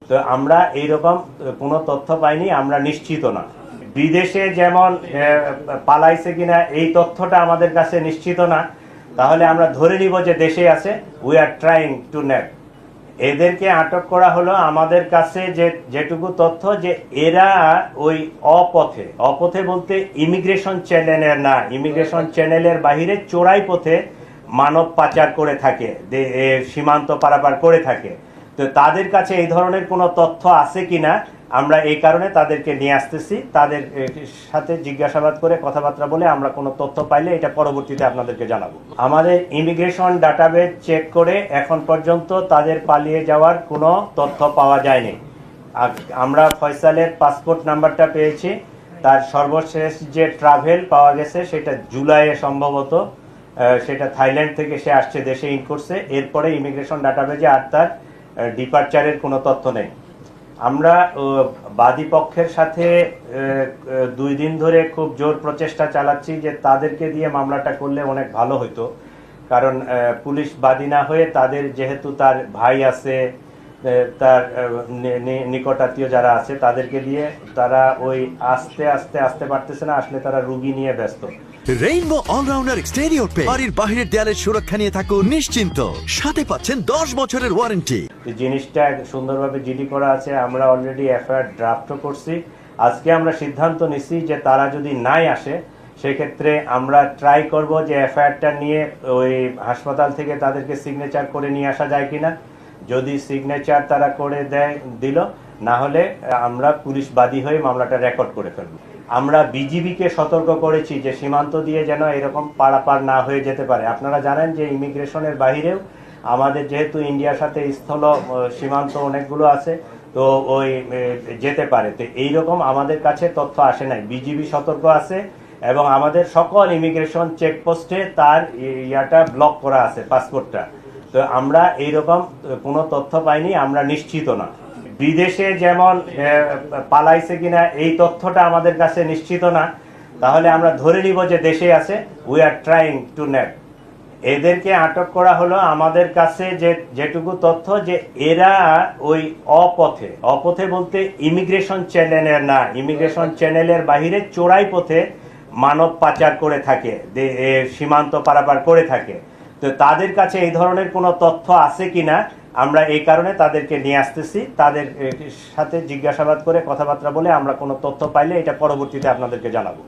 তো আমরা এইরকম কোনো তথ্য পাইনি, আমরা নিশ্চিত না। বিদেশে যেমন পালাইছে কিনা এই তথ্যটা আমাদের কাছে নিশ্চিত না, তাহলে আমরা ধরে নিব যে দেশে আছে। We are trying to net. এদেরকে আটক করা হলো আমাদের কাছে যেটুকু তথ্য যে এরা ওই অপথে বলতে ইমিগ্রেশন চ্যানেলের না, ইমিগ্রেশন চ্যানেলের বাহিরে চোরাই পথে মানব পাচার করে থাকে, সীমান্ত পারাপার করে থাকে। তো তাদের কাছে এই ধরনের কোনো তথ্য আছে কিনা আমরা এই কারণে তাদেরকে নিয়ে আসতেছি। তাদের সাথে জিজ্ঞাসাবাদ করে কথাবার্তা বলে আমরা কোনো তথ্য পাইলে এটা পরবর্তীতে আপনাদেরকে জানাবো। আমাদের ইমিগ্রেশন ডাটাবেস চেক করে এখন পর্যন্ত তাদের পালিয়ে যাওয়ার কোনো তথ্য পাওয়া যায়নি। আমরা ফয়সালের পাসপোর্ট নাম্বারটা পেয়েছি, তার সর্বশেষ যে ট্রাভেল পাওয়া গেছে সেটা জুলাইয়ে সম্ভবত, সেটা থাইল্যান্ড থেকে সে আসছে, দেশে ইন করছে। এরপরে ইমিগ্রেশন ডাটাবেজে আর তার ডিপারচারের কোনো তথ্য নেই। আমরা বাদী পক্ষের সাথে 2 দিন ধরে খুব জোর প্রচেষ্টা চালাচ্ছি যে তাদেরকে দিয়ে মামলাটা করলে অনেক ভালো হতো, কারণ পুলিশ বাদী না হয়ে তাদের যেহেতু তার ভাই আছে, তার নিকটাত্মীয় যারা আছে তাদেরকে দিয়ে তারা ওই আসতে পারতেছে না, আসলে তারা রুগী নিয়ে ব্যস্ত। রেইনবো অলরাউন্ডার এক্সটেরিয়র পে বাড়ির বাহিরের দেয়ালের সুরক্ষা নিয়ে থাকুন নিশ্চিন্ত, সাথে পাচ্ছেন 10 বছরের ওয়ারেন্টি। জিনিসটা সুন্দরভাবে জিডি করা আছে, আমরা অলরেডি এফআইআর ড্রাফটও করছি। আজকে আমরা সিদ্ধান্ত নিচ্ছি যে তারা যদি নাই আসে সেক্ষেত্রে আমরা ট্রাই করব যে এফআইআরটা নিয়ে ওই হাসপাতাল থেকে তাদেরকে সিগনেচার করে নিয়ে আসা যায় কিনা। যদি সিগনেচার তারা করে দিল, না হলে আমরা পুলিশ বাদী হয়ে মামলাটা রেকর্ড করে ফেলব। আমরা বিজিবিকে সতর্ক করেছি যে সীমান্ত দিয়ে যেন এরকম পারাপার না হয়ে যেতে পারে। আপনারা জানেন যে ইমিগ্রেশনের বাহিরেও আমাদের যেহেতু ইন্ডিয়ার সাথে স্থল সীমান্ত অনেকগুলো আছে, তো ওই যেতে পারে। তো এইরকম আমাদের কাছে তথ্য আসে নাই। বিজিবি সতর্ক আছে এবং আমাদের সকল ইমিগ্রেশন চেকপোস্টে তার ইয়াটা ব্লক করা আছে, পাসপোর্টটা। তো আমরা এইরকম কোনো তথ্য পাইনি, আমরা নিশ্চিত না। বিদেশে যেমন পালাইছে কিনা এই তথ্যটা আমাদের কাছে নিশ্চিত না, তাহলে আমরা ধরে নিব যে দেশে আছে। We are trying to net. এদেরকে আটক করা হলো আমাদের কাছে যেটুকু তথ্য যে এরা ওই অপথে বলতে ইমিগ্রেশন চ্যানেলের না, ইমিগ্রেশন চ্যানেলের বাহিরে চোরাই পথে মানব পাচার করে থাকে, সীমান্ত পারাপার করে থাকে। তো তাদের কাছে এই ধরনের কোনো তথ্য আছে কিনা আমরা এই কারণে তাদেরকে নিয়ে আসতেছি। তাদের সাথে জিজ্ঞাসাবাদ করে কথাবার্তা বলে আমরা কোনো তথ্য পাইলে এটা পরবর্তীতে আপনাদেরকে জানাবো।